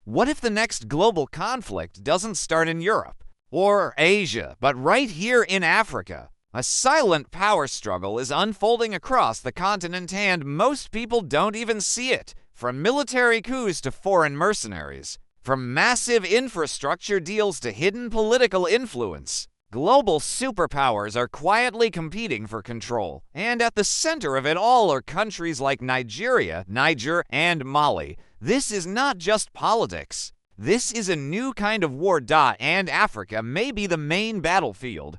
What if the next global conflict doesn't start in Europe or Asia, but right here in Africa? A silent power struggle is unfolding across the continent, and most people don't even see it. From military coups to foreign mercenaries, from massive infrastructure deals to hidden political influence, global superpowers are quietly competing for control. And at the center of it all are countries like Nigeria, Niger, and Mali. This is not just politics. This is a new kind of war. And Africa may be the main battlefield.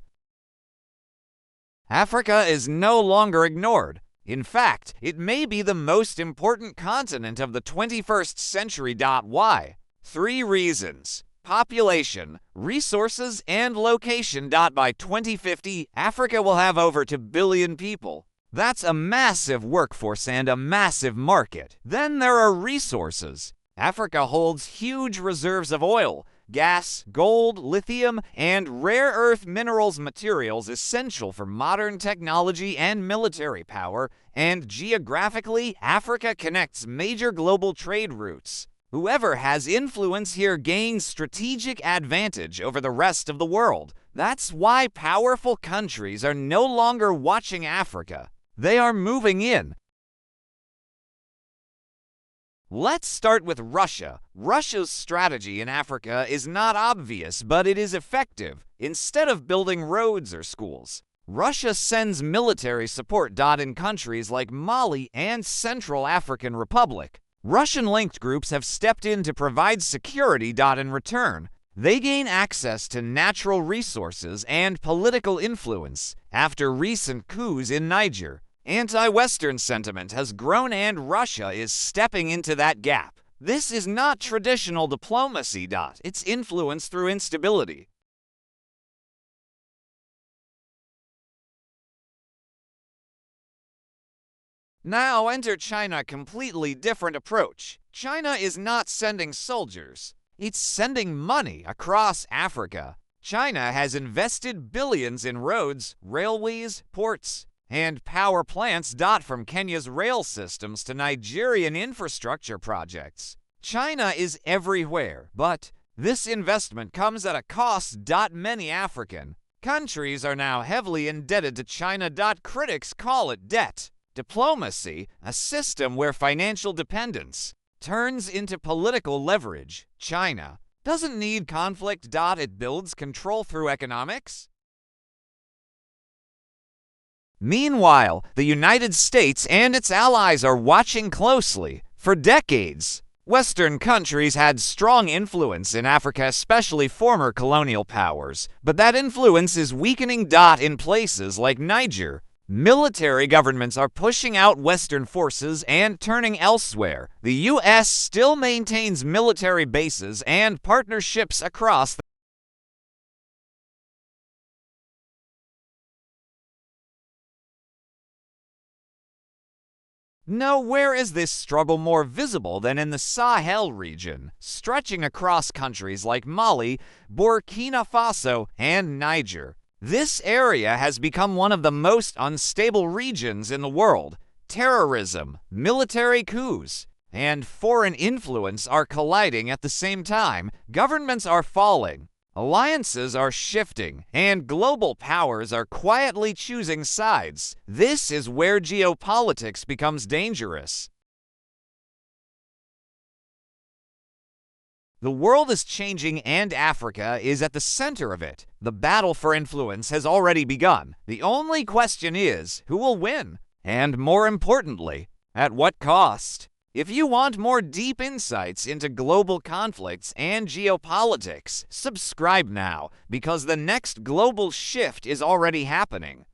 Africa is no longer ignored. In fact, it may be the most important continent of the 21st century. Why? 3 reasons: population, resources, and location. By 2050, Africa will have over 2 billion people. That's a massive workforce and a massive market. Then there are resources. Africa holds huge reserves of oil, gas, gold, lithium, and rare earth minerals, materials essential for modern technology and military power. And geographically, Africa connects major global trade routes. Whoever has influence here gains strategic advantage over the rest of the world. That's why powerful countries are no longer watching Africa. They are moving in. Let's start with Russia. Russia's strategy in Africa is not obvious, but it is effective. Instead of building roads or schools, Russia sends military support. In countries like Mali and Central African Republic, Russian-linked groups have stepped in to provide security. In return, they gain access to natural resources and political influence. After recent coups in Niger, anti-Western sentiment has grown, and Russia is stepping into that gap. This is not traditional diplomacy. It's influence through instability. Now enter China. Completely different approach. China is not sending soldiers. It's sending money across Africa. China has invested billions in roads, railways, ports, and power plants. From Kenya's rail systems to Nigerian infrastructure projects, China is everywhere. But this investment comes at a cost. Many African countries are now heavily indebted to China. Critics call it debt diplomacy, a system where financial dependence turns into political leverage. China doesn't need conflict. It builds control through economics. Meanwhile, the United States and its allies are watching closely. For decades, Western countries had strong influence in Africa, especially former colonial powers. But that influence is weakening. In places like Niger, military governments are pushing out Western forces and turning elsewhere. The U.S. still maintains military bases and partnerships across the Nowhere is this struggle more visible than in the Sahel region, stretching across countries like Mali, Burkina Faso, and Niger. This area has become one of the most unstable regions in the world. Terrorism, military coups, and foreign influence are colliding at the same time. Governments are falling, alliances are shifting, and global powers are quietly choosing sides. This is where geopolitics becomes dangerous. The world is changing, and Africa is at the center of it. The battle for influence has already begun. The only question is, who will win? And more importantly, at what cost? If you want more deep insights into global conflicts and geopolitics, subscribe now, because the next global shift is already happening.